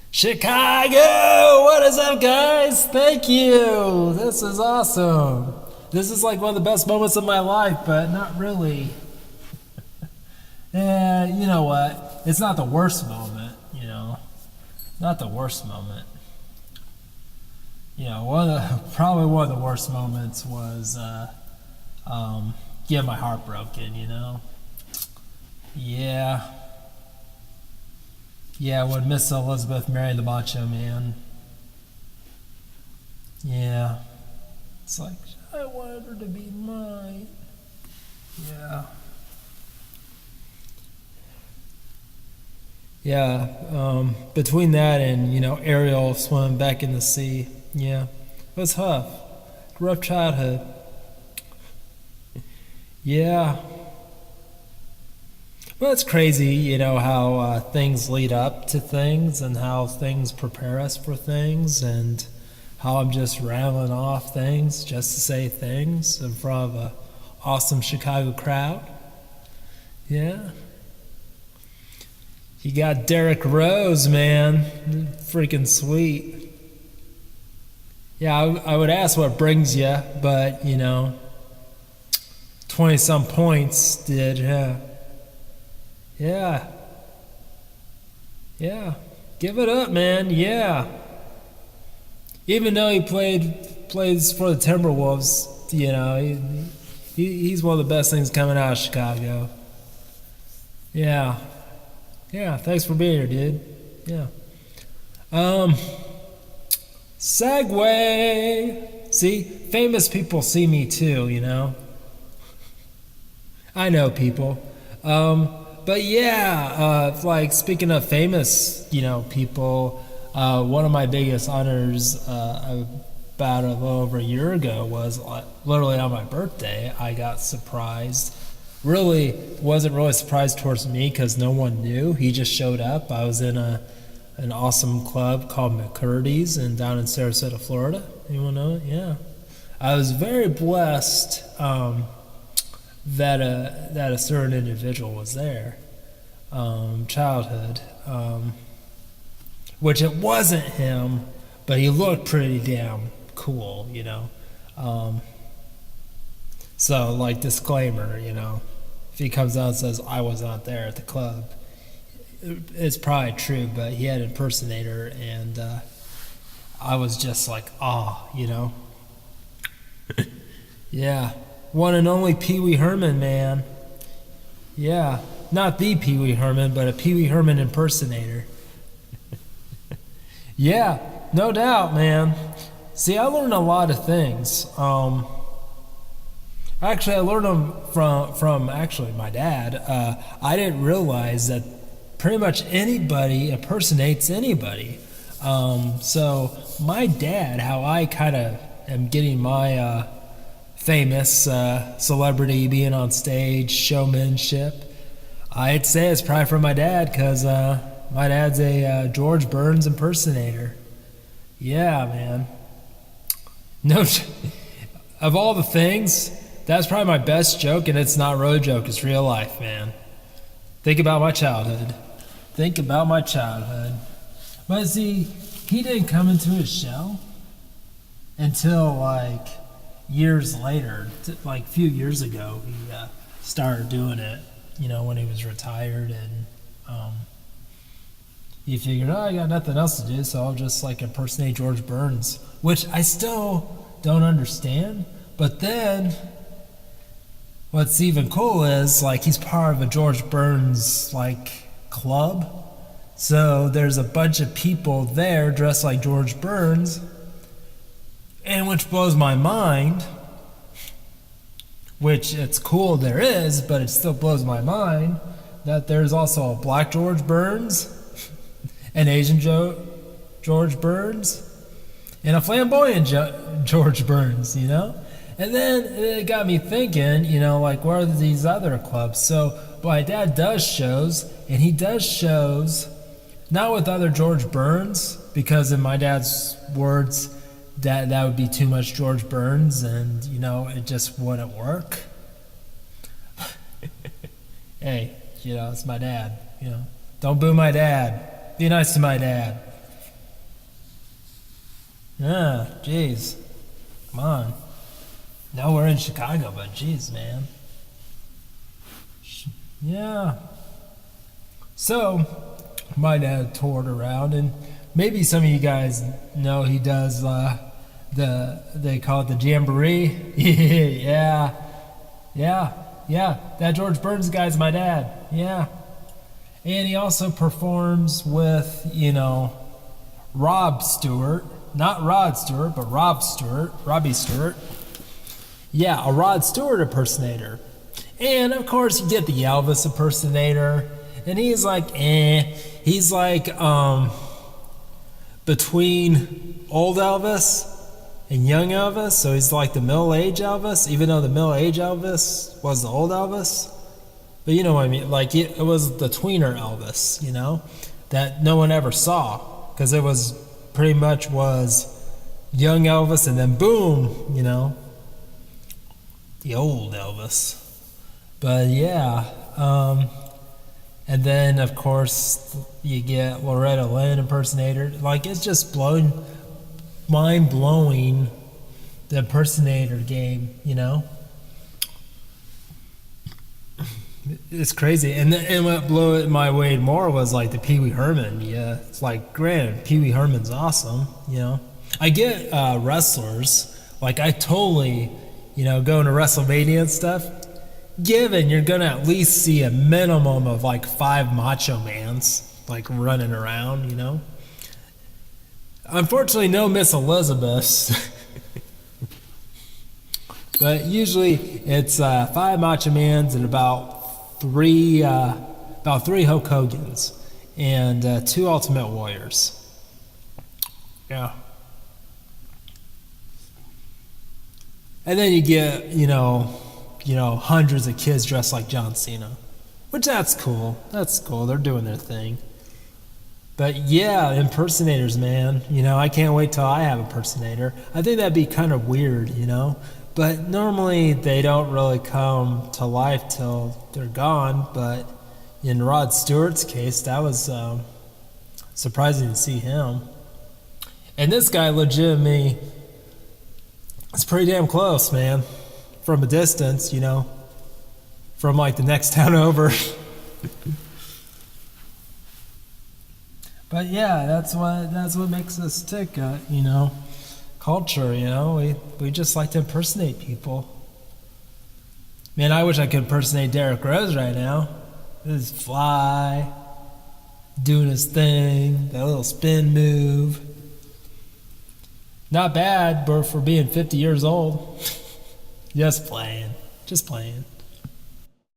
Chicago! What is up, guys? Thank you. This is awesome. This is like one of the best moments of my life, but not really. You know what? It's not the worst moment, Not the worst moment. Probably one of the worst moments was getting my heart broken, Yeah. Yeah, when Miss Elizabeth married the Macho Man. Yeah. It's like, I wanted her to be mine. Yeah. Yeah. Between that and, Ariel swimming back in the sea. Yeah. It was tough. Rough childhood. Yeah. Well, it's crazy, how things lead up to things and how things prepare us for things and how I'm just rattling off things just to say things in front of an awesome Chicago crowd. Yeah. You got Derrick Rose, man. Freaking sweet. Yeah, I would ask what brings you, but, 20-some points did, yeah. Yeah. Yeah. Give it up, man. Yeah. Even though he plays for the Timberwolves, he's one of the best things coming out of Chicago. Yeah. Yeah, thanks for being here, dude. Yeah. Segue. See, famous people see me too, I know people. But yeah, like speaking of famous, people, one of my biggest honors about a little over a year ago was literally on my birthday. I got surprised. Really wasn't really surprised towards me because no one knew. He just showed up. I was in an awesome club called McCurdy's down in Sarasota, Florida. Anyone know it? Yeah. I was very blessed. That a certain individual was there, childhood, which it wasn't him, but he looked pretty damn cool, So, like, disclaimer, if he comes out and says I was not there at the club, it's probably true, but he had an impersonator, and I was just like, yeah. One and only Pee Wee Herman, man. Yeah, not the Pee Wee Herman, but a Pee Wee Herman impersonator. Yeah, no doubt, man. See, I learned a lot of things. Actually, I learned them from my dad. I didn't realize that pretty much anybody impersonates anybody. So my dad, how I kind of am getting my famous celebrity being on stage, showmanship. I'd say it's probably from my dad because my dad's a George Burns impersonator. Yeah, man. No, of all the things, that's probably my best joke, and it's not really a joke. It's real life, man. Think about my childhood. But see, he didn't come into his shell until like years later, like a few years ago, he started doing it, when he was retired, and he figured, I got nothing else to do, so I'll just like impersonate George Burns, which I still don't understand. But then what's even cool is like he's part of a George Burns like club, so there's a bunch of people there dressed like George Burns. And which blows my mind, which it's cool there is, but it still blows my mind that there's also a black George Burns, an Asian George Burns, and a flamboyant George Burns, And then it got me thinking, like, where are these other clubs? So my dad does shows, and he does shows not with other George Burns, because in my dad's words, that would be too much George Burns, and it just wouldn't work. Hey, it's my dad. Don't boo my dad. Be nice to my dad. Yeah, jeez. Come on. No, we're in Chicago, but jeez, man. Yeah. So, my dad toured around, and maybe some of you guys know he does they call it the Jamboree. Yeah, yeah, yeah. That George Burns guy's my dad. Yeah. And he also performs with, Rob Stewart. Not Rod Stewart, but Rob Stewart. Robbie Stewart. Yeah, a Rod Stewart impersonator. And of course you get the Elvis impersonator. And he's like, He's like between old Elvis and young Elvis. So he's like the middle-aged Elvis, even though the middle-aged Elvis was the old Elvis. But you know what I mean? Like it was the tweener Elvis, that no one ever saw. Because it was pretty much was young Elvis and then boom, the old Elvis. But yeah, and then of course you get Loretta Lynn impersonator. Like it's just mind blowing, the impersonator game. It's crazy. And what blew it my way more was like the Pee Wee Herman. Yeah, it's like, granted, Pee Wee Herman's awesome. I get wrestlers. Like I totally, going to WrestleMania and stuff. Given you're gonna at least see a minimum of like 5 Macho Mans like running around. Unfortunately, no Miss Elizabeths. But usually it's 5 Macho Mans and about three Hulk Hogans and 2 Ultimate Warriors. Yeah. And then you get, hundreds of kids dressed like John Cena. Which that's cool. That's cool. They're doing their thing. But yeah, impersonators, man. I can't wait till I have an impersonator. I think that'd be kind of weird, But normally they don't really come to life till they're gone. But in Rod Stewart's case, that was surprising to see him. And this guy legitimately, it's pretty damn close, man. From a distance, from like the next town over. But yeah, that's what makes us tick, culture, we just like to impersonate people. Man, I wish I could impersonate Derrick Rose right now. This fly, doing his thing, that little spin move. Not bad, but for being 50 years old. Just playing.